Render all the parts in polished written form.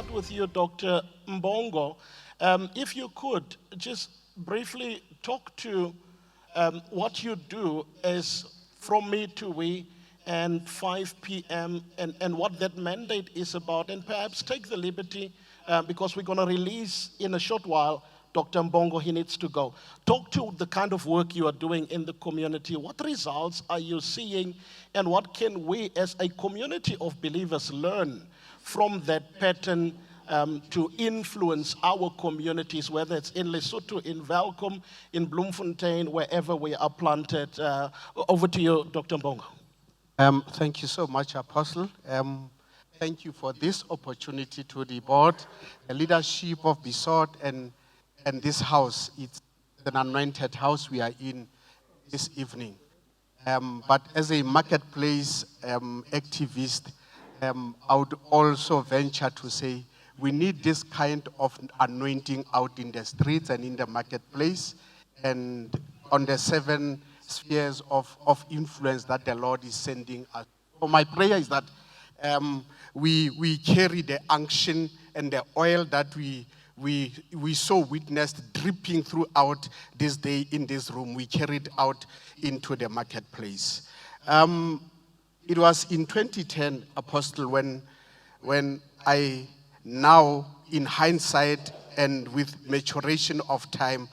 start with you, Dr. Mbongo. If you could just briefly talk to what you do as FromMEtoWE and 5 p.m. and what that mandate is about, and perhaps take the liberty, because we're going to release in a short while Dr. Mbongo, he needs to go. Talk to the kind of work you are doing in the community. What results are you seeing, and what can we as a community of believers learn from that pattern to influence our communities, whether it's in Lesotho, in Welkom, in Bloemfontein, wherever we are planted. Over to you, Dr. Mbongo. Thank you so much, Apostle. Thank you for this opportunity to the board, the leadership of BSOT, and this house. It's an anointed house we are in this evening. But as a marketplace activist, I would also venture to say we need this kind of anointing out in the streets and in the marketplace and on the 7 spheres of influence that the Lord is sending us. So my prayer is that we carry the unction and the oil that we so witnessed dripping throughout this day in this room. We carried out into the marketplace. It was in 2010, Apostle, when I now, in hindsight and with maturation of time,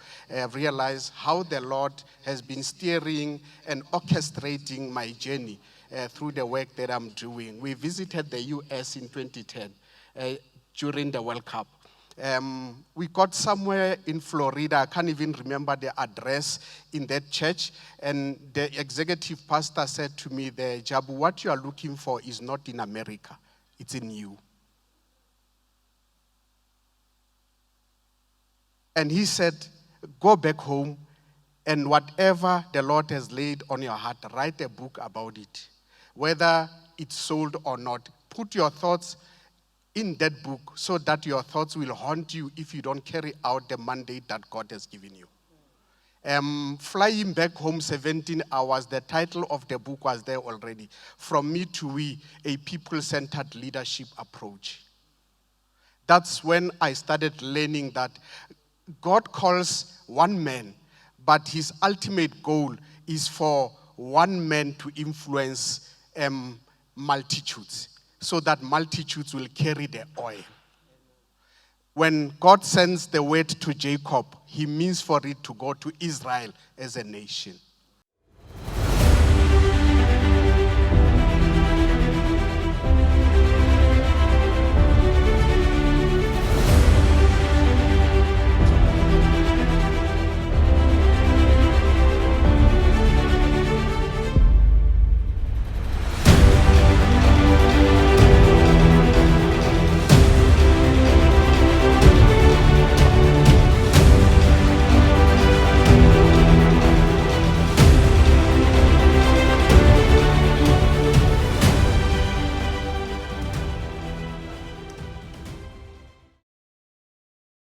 realized how the Lord has been steering and orchestrating my journey through the work that I'm doing. We visited the US in 2010 during the World Cup. We got somewhere in Florida. I can't even remember the address in that church. And the executive pastor said to me there, Jabu, what you are looking for is not in America. It's in you. And he said, go back home, and whatever the Lord has laid on your heart, write a book about it. Whether it's sold or not, put your thoughts in that book so that your thoughts will haunt you if you don't carry out the mandate that God has given you. Flying back home 17 hours, the title of the book was there already. FromMEtoWE, a people-centered leadership approach. That's when I started learning that God calls one man, but his ultimate goal is for one man to influence multitudes, so that multitudes will carry the oil. When God sends the word to Jacob, he means for it to go to Israel as a nation.